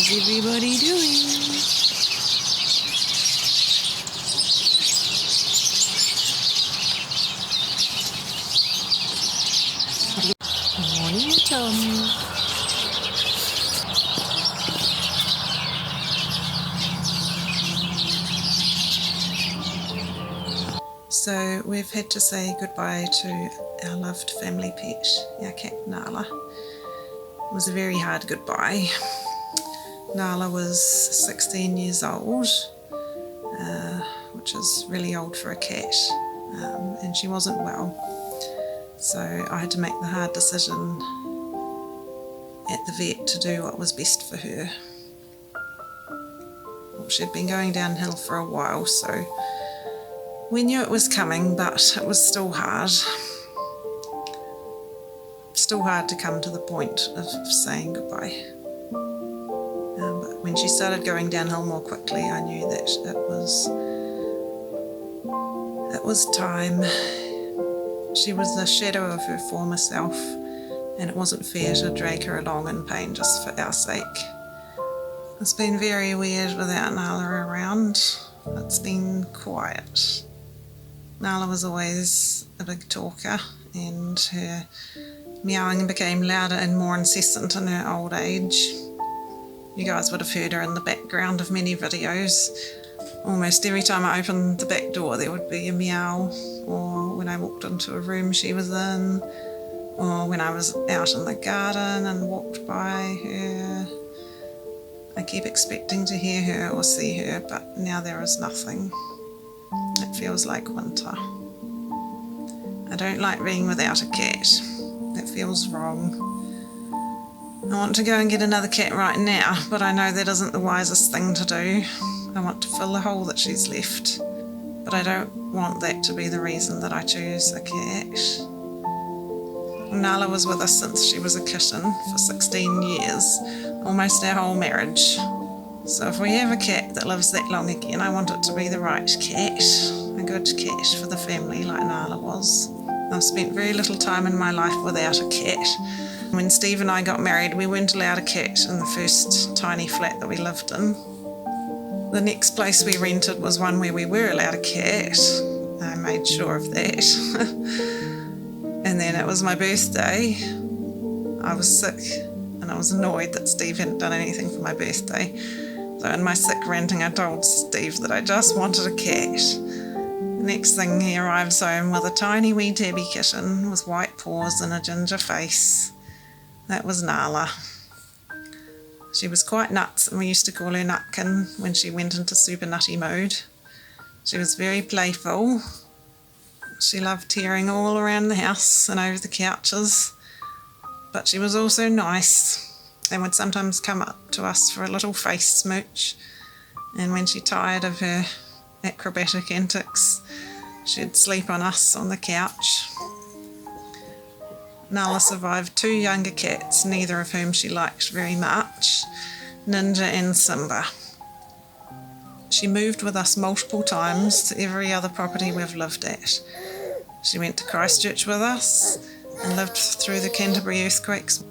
How's everybody doing? Morning, Tom. So we've had to say goodbye to our loved family pet, our cat Nala. It was a very hard goodbye. Nala was 16 years old, which is really old for a cat, and she wasn't well. So I had to make the hard decision at the vet to do what was best for her. Well, she'd been going downhill for a while, so we knew it was coming, but it was still hard. Still hard to come to the point of saying goodbye. But when she started going downhill more quickly, I knew that it was time. She was the shadow of her former self, and it wasn't fair to drag her along in pain just for our sake. It's been very weird without Nala around. It's been quiet. Nala was always a big talker, and her meowing became louder and more incessant in her old age. You guys would have heard her in the background of many videos. Almost every time I opened the back door there would be a meow, or when I walked into a room she was in, or when I was out in the garden and walked by her. I keep expecting to hear her or see her, but now there is nothing. It feels like winter. I don't like being without a cat. That feels wrong. I want to go and get another cat right now, but I know that isn't the wisest thing to do. I want to fill the hole that she's left, but I don't want that to be the reason that I choose a cat. Nala was with us since she was a kitten for 16 years, almost our whole marriage. So if we have a cat that lives that long again, I want it to be the right cat, a good cat for the family like Nala was. I've spent very little time in my life without a cat. When Steve and I got married, we weren't allowed a cat in the first tiny flat that we lived in. The next place we rented was one where we were allowed a cat. I made sure of that. And then it was my birthday. I was sick and I was annoyed that Steve hadn't done anything for my birthday. So in my sick ranting, I told Steve that I just wanted a cat. Next thing, he arrives home with a tiny wee tabby kitten with white paws and a ginger face. That was Nala. She was quite nuts, and we used to call her Nutkin when she went into super nutty mode. She was very playful. She loved tearing all around the house and over the couches, but she was also nice and would sometimes come up to us for a little face smooch. And when she tired of her acrobatic antics, she'd sleep on us on the couch. Nala survived 2 younger cats, neither of whom she liked very much, Ninja and Simba. She moved with us multiple times to every other property we've lived at. She went to Christchurch with us and lived through the Canterbury earthquakes.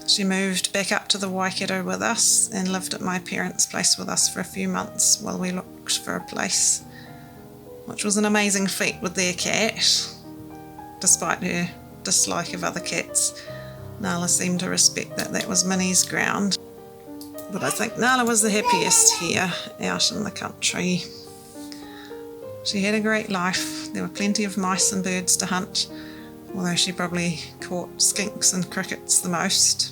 She moved back up to the Waikato with us and lived at my parents' place with us for a few months while we looked for a place, which was an amazing feat with their cat. Despite her dislike of other cats, Nala seemed to respect that was Minnie's ground. But I think Nala was the happiest here, out in the country. She had a great life. There were plenty of mice and birds to hunt, although she probably caught skinks and crickets the most.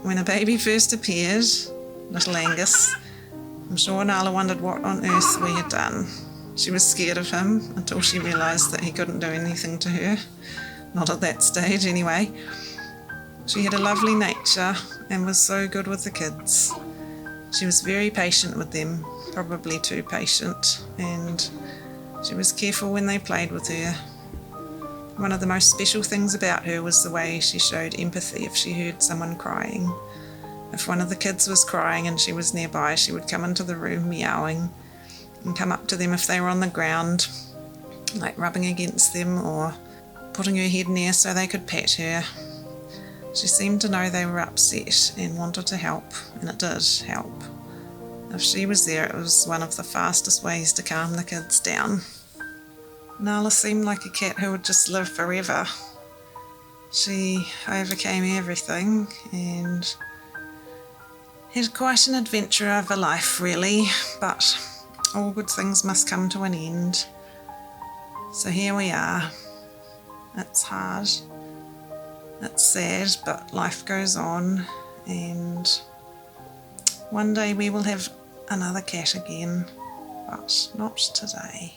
When a baby first appeared, little Angus, I'm sure Nala wondered what on earth we had done. She was scared of him until she realised that he couldn't do anything to her. Not at that stage, anyway. She had a lovely nature and was so good with the kids. She was very patient with them, probably too patient, and she was careful when they played with her. One of the most special things about her was the way she showed empathy if she heard someone crying. If one of the kids was crying and she was nearby, she would come into the room meowing and come up to them if they were on the ground, like rubbing against them or putting her head near so they could pet her. She seemed to know they were upset and wanted to help, and it did help. If she was there, it was one of the fastest ways to calm the kids down. Nala seemed like a cat who would just live forever. She overcame everything and had quite an adventure of a life, really, but all good things must come to an end. So here we are. It's hard, it's sad, but life goes on, and one day we will have another cat again, but not today.